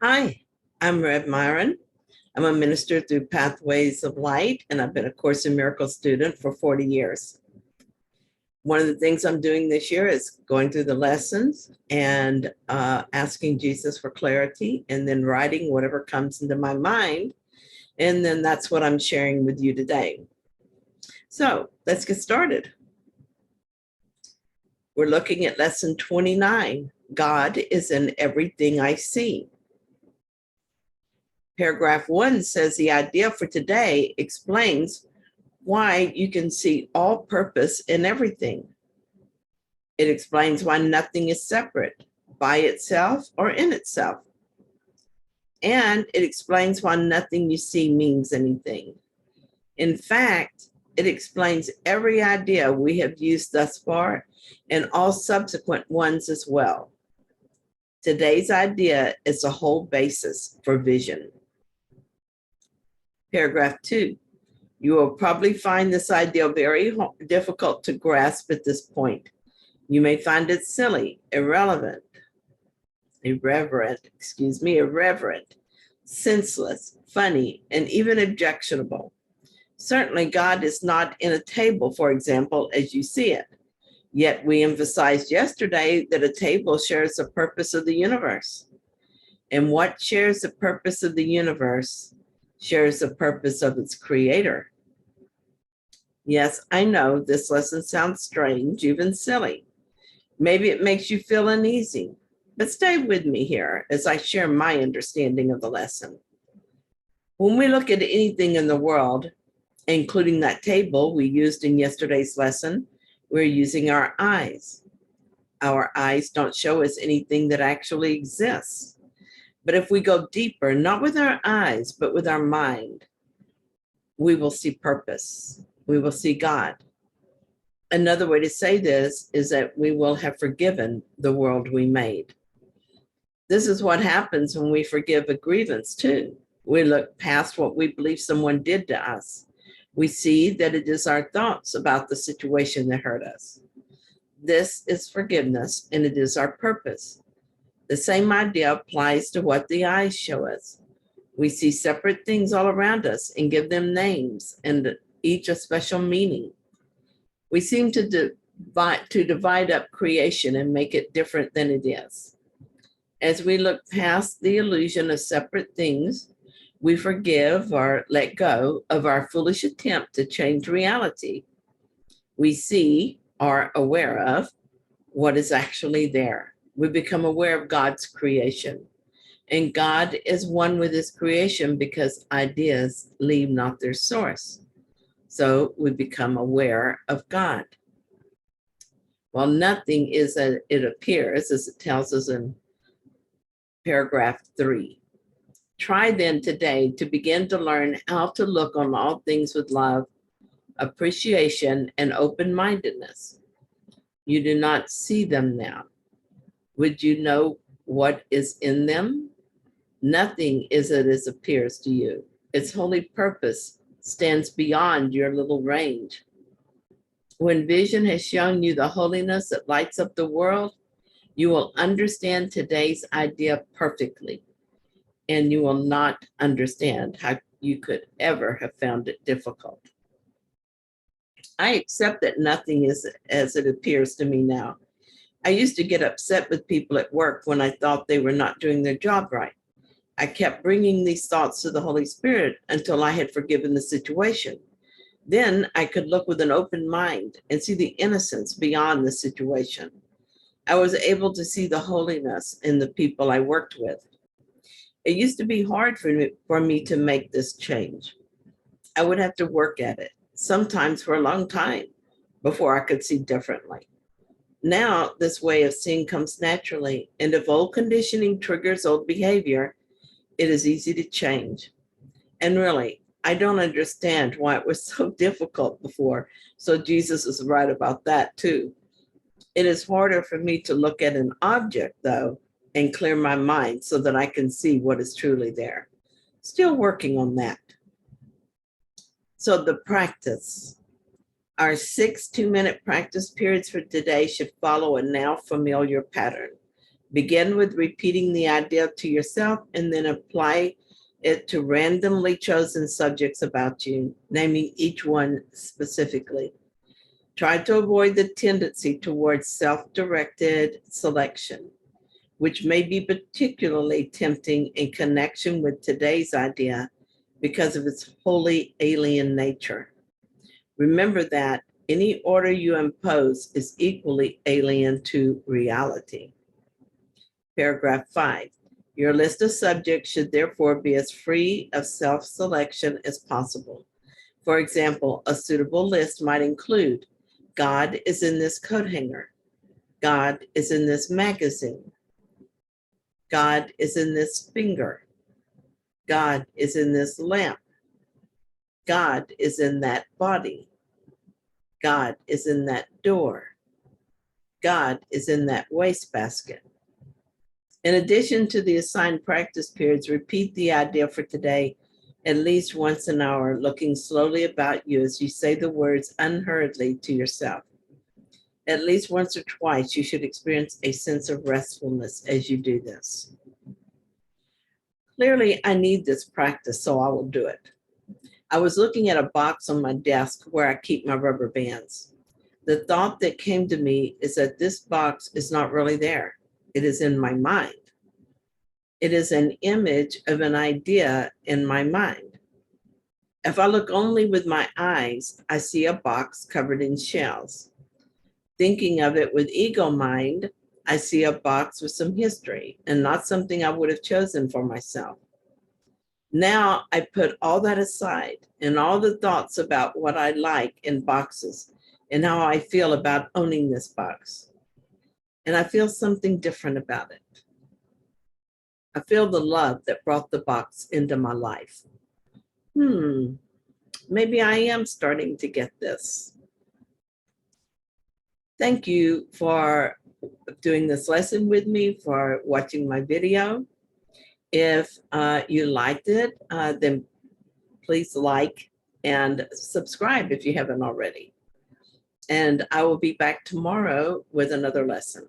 Hi, I'm Rev Myron. I'm a minister through Pathways of Light, and I've been a Course in Miracles student for 40 years. One of the things I'm doing this year is going through the lessons and asking Jesus for clarity, and then writing whatever comes into my mind. And then that's what I'm sharing with you today. So let's get started. We're looking at lesson 29. God is in everything I see. Paragraph 1 says the idea for today explains why you can see all purpose in everything. It explains why nothing is separate by itself or in itself. And it explains why nothing you see means anything. In fact, it explains every idea we have used thus far and all subsequent ones as well. Today's idea is the whole basis for vision. Paragraph 2. You will probably find this idea very difficult to grasp at this point. You may find it silly, irreverent, senseless, funny, and even objectionable. Certainly, God is not in a table, for example, as you see it. Yet we emphasized yesterday that a table shares the purpose of the universe. And what shares the purpose of the universe shares the purpose of its creator. Yes, I know this lesson sounds strange, even silly. Maybe it makes you feel uneasy, but stay with me here as I share my understanding of the lesson. When we look at anything in the world, including that table we used in yesterday's lesson, we're using our eyes. Our eyes don't show us anything that actually exists. But if we go deeper, not with our eyes, but with our mind, we will see purpose. We will see God. Another way to say this is that we will have forgiven the world we made. This is what happens when we forgive a grievance too. We look past what we believe someone did to us. We see that it is our thoughts about the situation that hurt us. This is forgiveness, and it is our purpose. The same idea applies to what the eyes show us. We see separate things all around us and give them names, and each a special meaning. We seem to divide up creation and make it different than it is. As we look past the illusion of separate things, we forgive or let go of our foolish attempt to change reality. We see or are aware of what is actually there. We become aware of God's creation. And God is one with his creation because ideas leave not their source. So we become aware of God. Well, nothing is as it appears, as it tells us in paragraph 3. Try then today to begin to learn how to look on all things with love, appreciation, and open-mindedness. You do not see them now. Would you know what is in them? Nothing is as it appears to you. Its holy purpose stands beyond your little range. When vision has shown you the holiness that lights up the world, you will understand today's idea perfectly, and you will not understand how you could ever have found it difficult. I accept that nothing is as it appears to me now. I used to get upset with people at work when I thought they were not doing their job right. I kept bringing these thoughts to the Holy Spirit until I had forgiven the situation. Then I could look with an open mind and see the innocence beyond the situation. I was able to see the holiness in the people I worked with. It used to be hard for me to make this change. I would have to work at it, sometimes for a long time, before I could see differently. Now, this way of seeing comes naturally, and if old conditioning triggers old behavior, it is easy to change. And really, I don't understand why it was so difficult before. So Jesus is right about that too. It is harder for me to look at an object, though, and clear my mind so that I can see what is truly there. Still working on that. So the practice. Our 6 2-minute practice periods for today should follow a now familiar pattern. Begin with repeating the idea to yourself and then apply it to randomly chosen subjects about you, naming each one specifically. Try to avoid the tendency towards self-directed selection, which may be particularly tempting in connection with today's idea because of its wholly alien nature. Remember that any order you impose is equally alien to reality. Paragraph 5. Your list of subjects should therefore be as free of self-selection as possible. For example, a suitable list might include, God is in this coat hanger. God is in this magazine. God is in this finger. God is in this lamp. God is in that body. God is in that door. God is in that wastebasket. In addition to the assigned practice periods, repeat the idea for today at least once an hour, looking slowly about you as you say the words unhurriedly to yourself. At least once or twice, you should experience a sense of restfulness as you do this. Clearly, I need this practice, so I will do it. I was looking at a box on my desk where I keep my rubber bands. The thought that came to me is that this box is not really there. It is in my mind. It is an image of an idea in my mind. If I look only with my eyes, I see a box covered in shells. Thinking of it with ego mind, I see a box with some history and not something I would have chosen for myself. Now I put all that aside and all the thoughts about what I like in boxes and how I feel about owning this box. And I feel something different about it. I feel the love that brought the box into my life. Maybe I am starting to get this. Thank you for doing this lesson with me, for watching my video. If you liked it, then please like and subscribe if you haven't already. And I will be back tomorrow with another lesson.